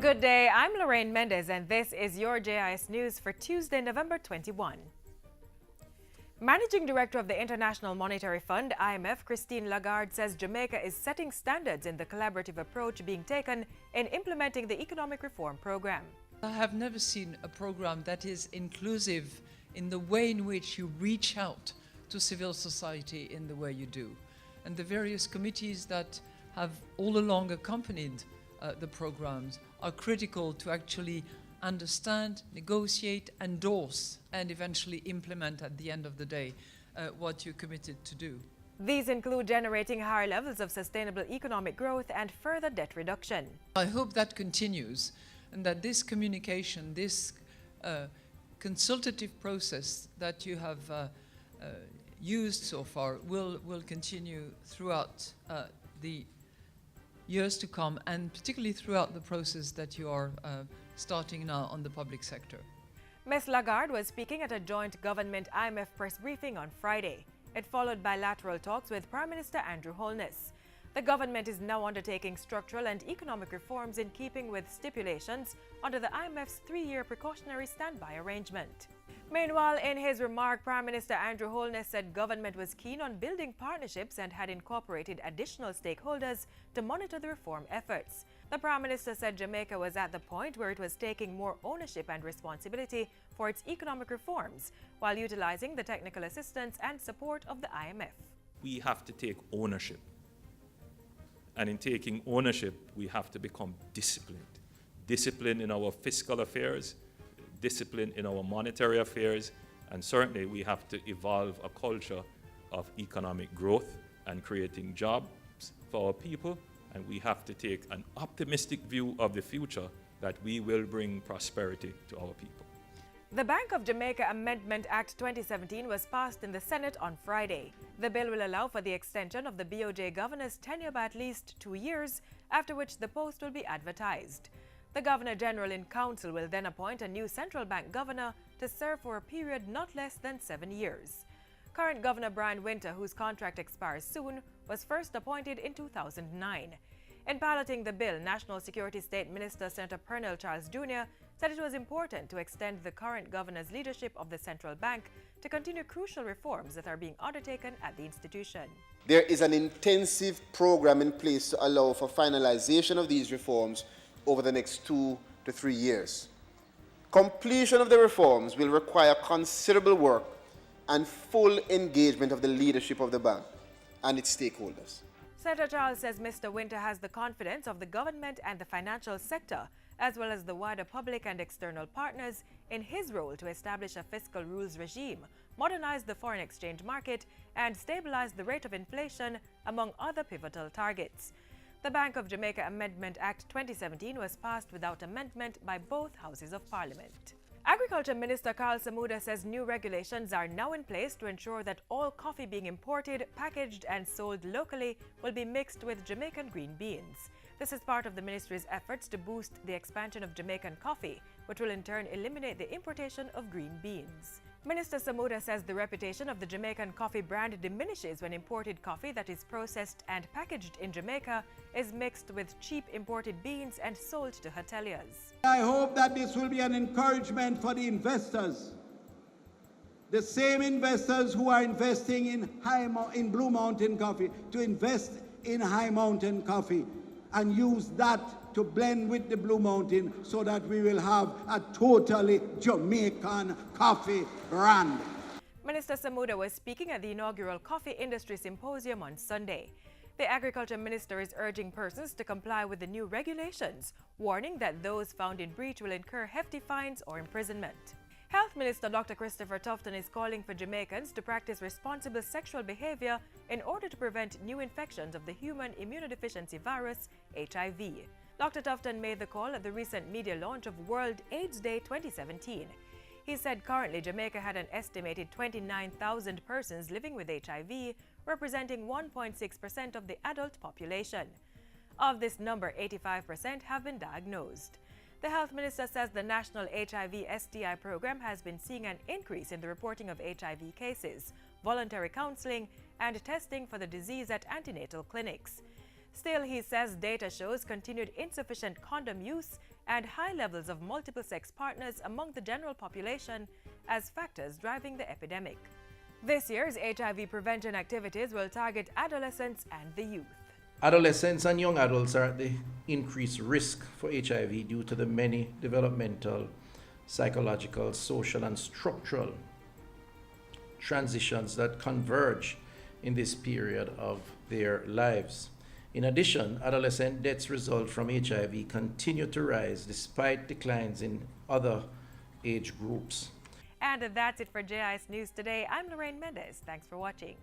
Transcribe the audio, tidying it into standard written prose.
Good day, I'm Lorraine Mendez and this is your JIS News for Tuesday, November 21. Managing Director of the International Monetary Fund, IMF Christine Lagarde, says Jamaica is setting standards in the collaborative approach being taken in implementing the economic reform program. I have never seen a program that is inclusive in the way in which you reach out to civil society in the way you do. And the various committees that have all along accompanied the programs are critical to actually understand, negotiate, endorse, and eventually implement at the end of the day what you're committed to do. These include generating higher levels of sustainable economic growth and further debt reduction. I hope that continues and that this communication, this consultative process that you have used so far will continue throughout the years to come, and particularly throughout the process that you are starting now on the public sector. Ms. Lagarde was speaking at a joint government IMF press briefing on Friday. It followed bilateral talks with Prime Minister Andrew Holness. The government is now undertaking structural and economic reforms in keeping with stipulations under the IMF's 3-year precautionary standby arrangement. Meanwhile, in his remark, Prime Minister Andrew Holness said government was keen on building partnerships and had incorporated additional stakeholders to monitor the reform efforts. The Prime Minister said Jamaica was at the point where it was taking more ownership and responsibility for its economic reforms, while utilizing the technical assistance and support of the IMF. We have to take ownership. And in taking ownership, we have to become disciplined. Disciplined in our fiscal affairs, disciplined in our monetary affairs, and certainly we have to evolve a culture of economic growth and creating jobs for our people, and we have to take an optimistic view of the future that we will bring prosperity to our people. The Bank of Jamaica Amendment Act 2017 was passed in the Senate on Friday. The bill will allow for the extension of the BOJ governor's tenure by at least 2 years, after which the post will be advertised. The Governor General in Council will then appoint a new central bank governor to serve for a period not less than 7 years. Current Governor Brian Winter, whose contract expires soon, was first appointed in 2009. In piloting the bill, National Security State Minister Senator Pernell Charles Jr. said it was important to extend the current governor's leadership of the central bank to continue crucial reforms that are being undertaken at the institution. There is an intensive program in place to allow for finalization of these reforms over the next 2 to 3 years. Completion of the reforms will require considerable work and full engagement of the leadership of the bank and its stakeholders. Senator Charles says Mr. Winter has the confidence of the government and the financial sector, as well as the wider public and external partners, in his role to establish a fiscal rules regime, modernize the foreign exchange market, and stabilize the rate of inflation, among other pivotal targets. The Bank of Jamaica Amendment Act 2017 was passed without amendment by both houses of Parliament. Agriculture Minister Carl Samuda says new regulations are now in place to ensure that all coffee being imported, packaged and sold locally will be mixed with Jamaican green beans. This is part of the ministry's efforts to boost the expansion of Jamaican coffee, which will in turn eliminate the importation of green beans. Minister Samuda says the reputation of the Jamaican coffee brand diminishes when imported coffee that is processed and packaged in Jamaica is mixed with cheap imported beans and sold to hoteliers. I hope that this will be an encouragement for the investors. The same investors who are investing in Blue Mountain Coffee to invest in High Mountain Coffee and use that to blend with the Blue Mountain so that we will have a totally Jamaican coffee brand. Minister Samuda was speaking at the inaugural Coffee Industry Symposium on Sunday. The Agriculture Minister is urging persons to comply with the new regulations, warning that those found in breach will incur hefty fines or imprisonment. Health Minister Dr. Christopher Tufton is calling for Jamaicans to practice responsible sexual behavior in order to prevent new infections of the human immunodeficiency virus, HIV. Dr. Tufton made the call at the recent media launch of World AIDS Day 2017. He said currently Jamaica had an estimated 29,000 persons living with HIV, representing 1.6% of the adult population. Of this number, 85% have been diagnosed. The health minister says the national HIV/STI program has been seeing an increase in the reporting of HIV cases, voluntary counseling, and testing for the disease at antenatal clinics. Still, he says data shows continued insufficient condom use and high levels of multiple sex partners among the general population as factors driving the epidemic. This year's HIV prevention activities will target adolescents and the youth. Adolescents and young adults are at the increased risk for HIV due to the many developmental, psychological, social, and structural transitions that converge in this period of their lives. In addition, adolescent deaths result from HIV continue to rise despite declines in other age groups. And that's it for JIS News today. I'm Lorraine Mendez. Thanks for watching.